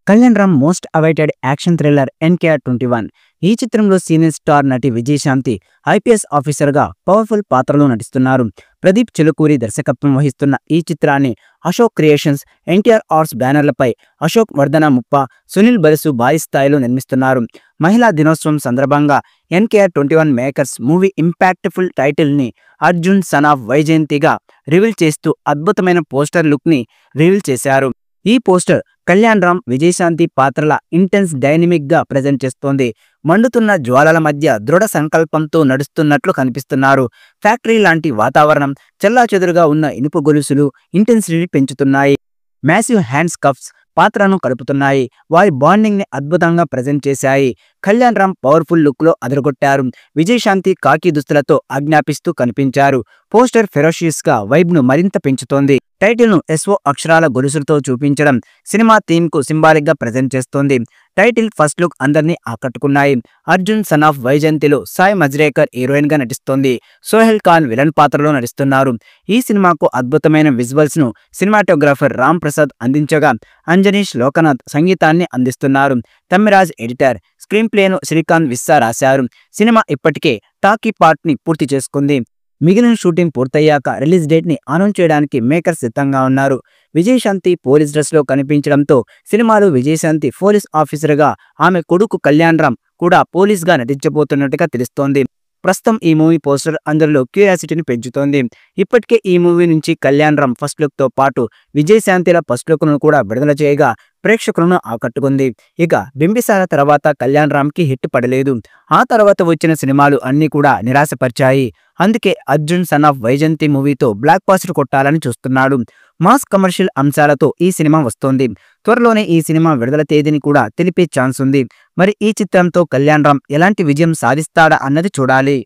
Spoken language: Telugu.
Kalyan Ram most awaited action thriller NKR21. ఈ చిత్రంలో సీనియర్ స్టార్ నటి విజయశాంతి IPS ఆఫీసర్గా పవర్ఫుల్ పాత్రలో నటిస్తున్నారు. ప్రదీప్ చిలుకూరి దర్శకత్వం వహిస్తున్న ఈ చిత్రాన్ని అశోక్ క్రియేషన్స్, NTR ఆర్ట్స్ బ్యానర్లపై అశోక్ వర్ధన ముప్ప, సునీల్ బరసు భారీ స్థాయిలో నిర్మిస్తున్నారు. మహిళా దినోత్సవం సందర్భంగా NKR21 మేకర్స్ మూవీ ఇంపాక్ట్ఫుల్ టైటిల్ని అర్జున్ సన్ ఆఫ్ వైజయంతిగా రివీల్ చేస్తూ అద్భుతమైన పోస్టర్ లుక్ని రివీల్ చేశారు. ఈ పోస్టర్ కళ్యాణ్ రామ్, విజయశాంతి పాత్రల ఇంటెన్స్ డైనమిక్ గా ప్రజెంట్ చేస్తోంది. మండుతున్న జ్వాలల మధ్య దృఢ సంకల్పంతో నడుస్తున్నట్లు కనిపిస్తున్నారు. ఫ్యాక్టరీ లాంటి వాతావరణం, చెల్లాచెదురుగా ఉన్న ఇనుప గొలుసులు ఇంటెన్సిటీని పెంచుతున్నాయి. మ్యాసివ్ హ్యాండ్స్ కఫ్స్ పాత్రను కలుపుతున్నాయి. వారి బాండింగ్ ని అద్భుతంగా ప్రజెంట్ చేశాయి. కళ్యాణ్ రామ్ పవర్ఫుల్ లుక్ లో అదరగొట్టారు. విజయశాంతి కాకి దుస్తులతో ఆజ్ఞాపిస్తూ కనిపించారు. పోస్టర్ ఫెరోషియస్ గా వైబ్ ను మరింత పెంచుతోంది. టైటిల్ ను SO అక్షరాల గొలుసులతో చూపించడం సినిమా థీమ్ కు సింబాలిక్ గా ప్రజెంట్ చేస్తోంది. టైటిల్, ఫస్ట్ లుక్ అందరినీ ఆకట్టుకున్నాయి. అర్జున్ సన్ ఆఫ్ వైజయంతిలో సాయి మజ్రేకర్ హీరోయిన్ గా నటిస్తోంది. సోహెల్ ఖాన్ విలన్ పాత్రలో నటిస్తున్నారు. ఈ సినిమాకు అద్భుతమైన విజువల్స్ ను సినిమాటోగ్రాఫర్ రామ్ ప్రసాద్ అందించగా, అంజనీష్ లోకనాథ్ సంగీతాన్ని అందిస్తున్నారు. Thammiraj editor. Screen plain Srikanth విస్సా రాశారు. సినిమా ఇప్పటికే టాకీ పార్ట్ ని పూర్తి చేసుకుంది. మిగిలిన షూటింగ్ పూర్తయ్యాక రిలీజ్ డేట్ ని అనౌన్స్ చేయడానికి మేకర్స్ సిద్ధంగా ఉన్నారు. విజయశాంతి పోలీస్ డ్రెస్ లో కనిపించడంతో సినిమాలో విజయశాంతి పోలీస్ ఆఫీసర్ గా, ఆమె కొడుకు కళ్యాణ్ రామ్ కూడా పోలీస్ గా నటించబోతున్నట్టుగా తెలుస్తోంది. ప్రస్తుతం ఈ మూవీ పోస్టర్ అందరిలో క్యూరియాసిటీని పెంచుతోంది. ఇప్పటికే ఈ మూవీ నుంచి కళ్యాణ్ రామ్ ఫస్ట్ లుక్ తో పాటు విజయశాంతిల ఫస్ట్ లుక్ ను కూడా విడుదల చేయగా ప్రేక్షకులను ఆకట్టుకుంది. ఇక బింబిసార తర్వాత కళ్యాణ్ రామ్ కి హిట్ పడలేదు. ఆ తర్వాత వచ్చిన సినిమాలు అన్ని కూడా నిరాశపరిచాయి. అందుకే అర్జున్ సన్ ఆఫ్ వైజయంతి మూవీతో బ్లాక్ బాస్టర్ కొట్టాలని చూస్తున్నాడు. మాస్ కమర్షియల్ అంశాలతో ఈ సినిమా వస్తోంది. త్వరలోనే ఈ సినిమా విడుదల తేదీని కూడా తెలిపే ఛాన్స్ ఉంది. మరి ఈ చిత్రంతో కళ్యాణ్ రామ్ ఎలాంటి విజయం సాధిస్తాడా అన్నది చూడాలి.